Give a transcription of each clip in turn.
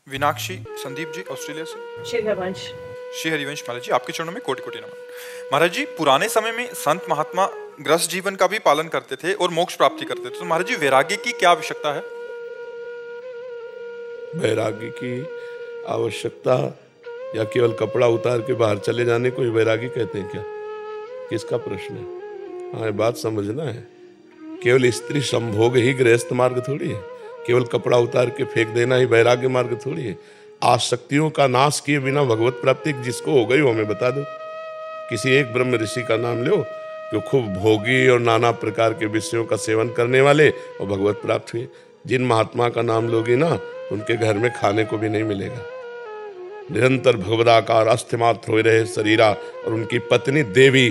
Vinakshi Sandeep ji Australia से। श्री हरिवंश। श्री हरिवंश महाराज जी, आपके चरणों में कोटि कोटि नमन। महाराज जी, पुराने समय में संत महात्मा गृहस्थ जीवन का भी पालन करते थे और मोक्ष प्राप्ति करते थे, तो महाराज जी वैराग्य की क्या आवश्यकता है? वैराग्य की आवश्यकता या केवल कपड़ा उतार के बाहर चले जाने को ही वैरागी कहते हैं क्या? किसका प्रश्न है? हाँ, बात समझना है। केवल स्त्री संभोग ही गृहस्थ मार्ग थोड़ी है। केवल कपड़ा उतार के फेंक देना ही वैराग्य मार्ग थोड़ी है। आसक्तियों का नाश किए बिना भगवत प्राप्ति जिसको हो गई वो हमें बता दो। किसी एक ब्रह्म ऋषि का नाम लो जो खूब भोगी और नाना प्रकार के विषयों का सेवन करने वाले और भगवत प्राप्त हुए। जिन महात्मा का नाम लोगी ना, उनके घर में खाने को भी नहीं मिलेगा। निरंतर भगवदाकार अस्थिमात्र हो रहे शरीरा और उनकी पत्नी देवी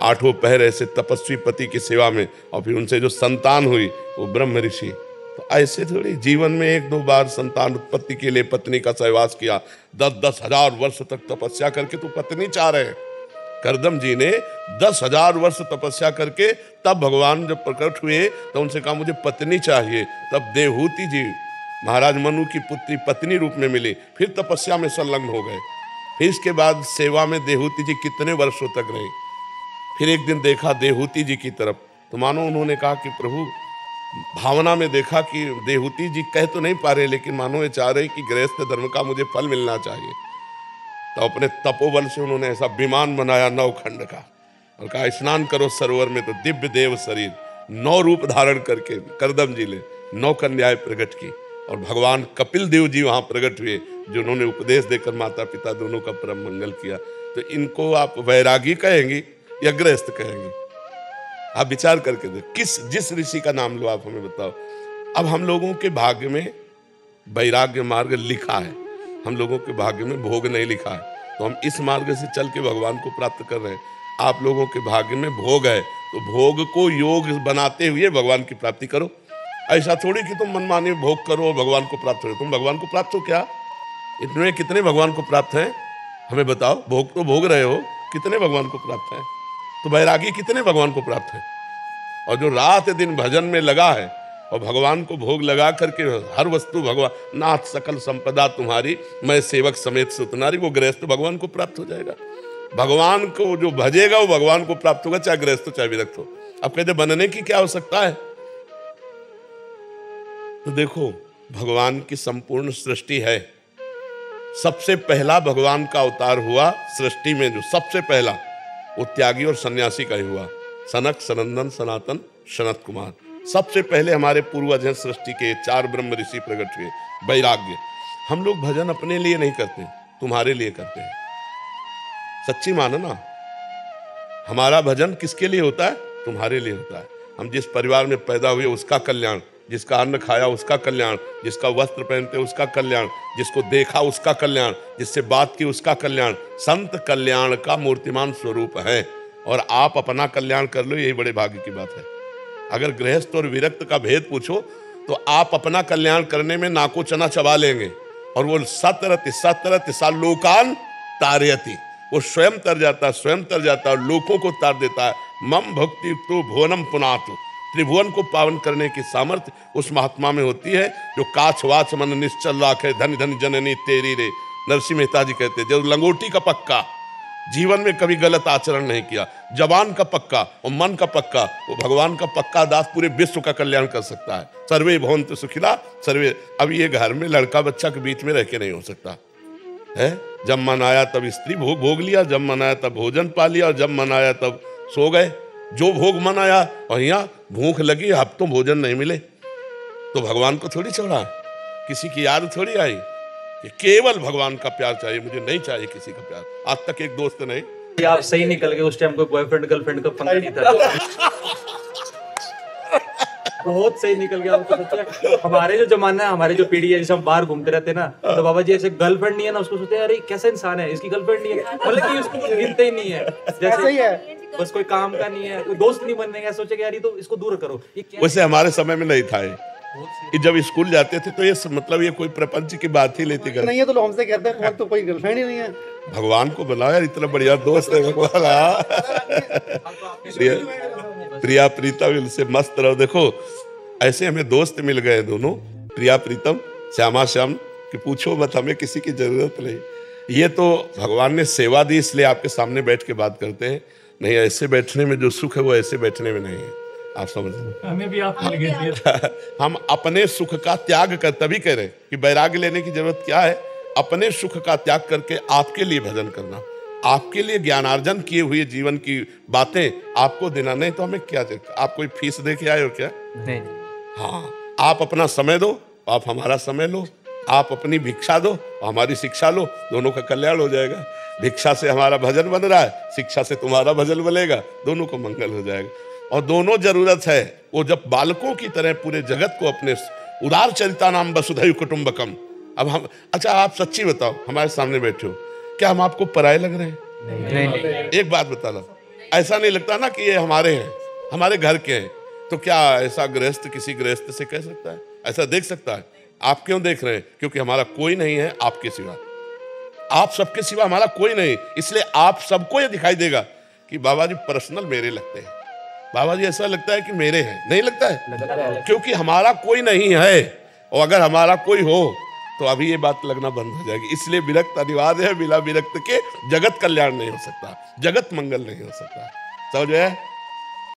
8 पहर ऐसे तपस्वी पति की सेवा में, और फिर उनसे जो संतान हुई वो ब्रह्म ऋषि। तो ऐसे थोड़ी जीवन में 1-2 बार संतान उत्पत्ति के लिए पत्नी का सहवास किया। 10-10 हजार वर्ष तक तपस्या करके तो पत्नी चाह रहे हैं। करदम जी ने 10,000 वर्ष तपस्या करके तब भगवान जब प्रकट हुए तो उनसे कहा मुझे पत्नी चाहिए। तब देवहूति जी महाराज मनु की पुत्री पत्नी रूप में मिली, फिर तपस्या में संलग्न हो गए। फिर इसके बाद सेवा में देवहूति जी कितने वर्षों तक रहे। फिर एक दिन देखा देवहूति जी की तरफ, तो मानो उन्होंने कहा कि प्रभु, भावना में देखा कि देवहूति जी कह तो नहीं पा रहे, लेकिन मानो ये चाह रहे कि गृहस्थ धर्म का मुझे फल मिलना चाहिए। तो अपने तपोबल से उन्होंने ऐसा विमान बनाया 9 खंड का और कहा स्नान करो सरोवर में। तो दिव्य देव शरीर 9 रूप धारण करके करदम जी ने 9 कन्याएं प्रकट की और भगवान कपिल देव जी वहां प्रकट हुए, जो उन्होंने उपदेश देकर माता पिता दोनों का परम मंगल किया। तो इनको आप वैरागी कहेंगी या गृहस्थ कहेंगी? आप विचार करके देखो, जिस ऋषि का नाम लो, आप हमें बताओ। अब हम लोगों के भाग्य में वैराग्य मार्ग लिखा है, हम लोगों के भाग्य में भोग नहीं लिखा है। तो हम इस मार्ग से चल के भगवान को प्राप्त कर रहे हैं। आप लोगों के भाग्य में भोग है, तो भोग को योग बनाते हुए भगवान की प्राप्ति करो। ऐसा थोड़ी कि तुम मनमाने भोग करो और भगवान को प्राप्त हो। तुम भगवान को प्राप्त हो क्या? इतने कितने भगवान को प्राप्त हैं हमें बताओ। भोग तो भोग रहे हो, कितने भगवान को प्राप्त हैं? तो वैरागी कितने भगवान को प्राप्त है? और जो रात दिन भजन में लगा है और भगवान को भोग लगा करके हर वस्तु भगवान नाथ सकल संपदा तुम्हारी, मैं सेवक समेत सुतनारी, वो गृहस्थ भगवान को प्राप्त हो जाएगा। भगवान को जो भजेगा वो भगवान को प्राप्त होगा, चाहे गृहस्थ हो चाहे विरक्त हो। अब कहते बनने की क्या आवश्यकता है? तो देखो, भगवान की संपूर्ण सृष्टि है। सबसे पहला भगवान का अवतार हुआ सृष्टि में, जो सबसे पहला वो त्यागी और सन्यासी का ही हुआ। सनक, सनंदन, सनातन, सनत कुमार, सबसे पहले हमारे पूर्वज हैं सृष्टि के। 4 ब्रह्म ऋषि प्रकट हुए। वैराग्य। हम लोग भजन अपने लिए नहीं करते, तुम्हारे लिए करते हैं। सच्ची मानो ना, हमारा भजन किसके लिए होता है? तुम्हारे लिए होता है। हम जिस परिवार में पैदा हुए उसका कल्याण, जिसका अन्न खाया उसका कल्याण, जिसका वस्त्र पहनते उसका कल्याण, जिसको देखा उसका कल्याण, जिससे बात की उसका कल्याण। संत कल्याण का मूर्तिमान स्वरूप है और आप अपना कल्याण कर लो, यही बड़े भाग्य की बात है। अगर गृहस्थ और विरक्त का भेद पूछो तो आप अपना कल्याण करने में नाको चना चबा लेंगे और वो सतरति सतरति सा लोकान तारयति, वो स्वयं तर जाता है और लोकों को तार देता है। मम भक्ति तो भुवनम पुनातु, त्रिभुवन को पावन करने की सामर्थ्य उस महात्मा में होती है जो काछ वाच मन निश्चल राखे, धन धन जननी तेरी रे। नरसिंह मेहता जी कहते हैं, जो लंगोटी का पक्का, जीवन में कभी गलत आचरण नहीं किया, जबान का पक्का और मन का पक्का, वो भगवान का पक्का दास पूरे विश्व का कल्याण कर सकता है। सर्वे भवन्तु सुखिना सर्वे। अब ये घर में लड़का बच्चा के बीच में रह के नहीं हो सकता है। जब मन आया तब स्त्री भोग लिया, जब मन आया तब भोजन पा लिया, और जब मन आया तब सो गए। जो भोग मन आया, और यहाँ भूख लगी, हफ्तों भोजन नहीं मिले, तो भगवान को थोड़ी छोड़ा, किसी की याद थोड़ी आई कि केवल भगवान का प्यार चाहिए, मुझे नहीं चाहिए किसी का प्यार। आज तक एक दोस्त नहीं। आप सही निकल गए, उस टाइम कोई बॉयफ्रेंड गर्लफ्रेंड का पंगा नहीं था। बहुत सही निकल गया। तो हमारे जो जमाना है, हमारी जो पीढ़ी है, जैसे हम बाहर घूमते रहते हैं ना, तो बाबा जी ऐसे गर्लफ्रेंड नहीं है ना, उसको सोचते हैं अरे कैसा इंसान है, इसकी गर्लफ्रेंड नहीं है, मतलब कि उसको गिनते ही नहीं है। जैसे ही है बस कोई काम का नहीं है, कोई दोस्त नहीं बनने का, सोचे यार ये तो इसको दूर करो। वैसे हमारे समय में नहीं था ये। जब स्कूल जाते थे तो ये मतलब ये कोई प्रपंच की बात ही लेती नहीं है, तो लोग हमसे कहते हैं तो कोई गर्लफ्रेंड ही नहीं है। भगवान को बुलाओ यार, इतना बढ़िया दोस्त है भगवान। प्रिया प्रीतम इनसे मस्त रहो। देखो ऐसे हमें दोस्त मिल गए दोनों, प्रिया प्रीतम, श्यामा श्याम कि पूछो मत, हमें किसी की जरूरत नहीं। ये तो भगवान ने सेवा दी इसलिए आपके सामने बैठ के बात करते हैं, नहीं ऐसे बैठने में जो सुख है वो ऐसे बैठने में नहीं है। आप समझ लो, हमें भी आप मिल गए। हम अपने सुख का त्याग कर, तभी कह रहे हैं कि वैराग्य लेने की जरूरत क्या है, अपने सुख का त्याग करके आपके लिए भजन करना, आपके लिए ज्ञानार्जन किए हुए जीवन की बातें आपको देना। नहीं तो हमें क्या, आप कोई फीस दे के आए हो क्या? नहीं। हाँ, आप अपना समय दो, आप हमारा समय लो, आप अपनी भिक्षा दो, हमारी शिक्षा लो, दोनों का कल्याण हो जाएगा। भिक्षा से हमारा भजन बन रहा है, शिक्षा से तुम्हारा भजन बनेगा, दोनों को मंगल हो जाएगा। और दोनों जरूरत है, वो जब बालकों की तरह पूरे जगत को अपने उदार चरिता नाम वसुधैव कुटुंबकम। अब हम, अच्छा आप सच्ची बताओ, हमारे सामने बैठे हो, क्या हम आपको पराये लग रहे हैं? नहीं। एक बात बता लो, ऐसा नहीं लगता ना कि ये हमारे हैं, हमारे घर के हैं? तो क्या ऐसा गृहस्थ किसी गृहस्थ से कह सकता है? ऐसा देख सकता है? आप क्यों देख रहे हैं? क्योंकि हमारा कोई नहीं है आपके सिवा, आप सबके सिवा हमारा कोई नहीं। इसलिए आप सबको ये दिखाई देगा कि बाबा जी पर्सनल मेरे लगते हैं, बाबा जी ऐसा लगता है कि मेरे हैं, नहीं लगता है? क्योंकि हमारा कोई नहीं है, और अगर हमारा कोई हो तो अभी ये बात लगना बंद हो जाएगी। इसलिए विरक्त अनिवार्य है, बिना विरक्त के जगत कल्याण नहीं हो सकता, जगत मंगल नहीं हो सकता। समझ में?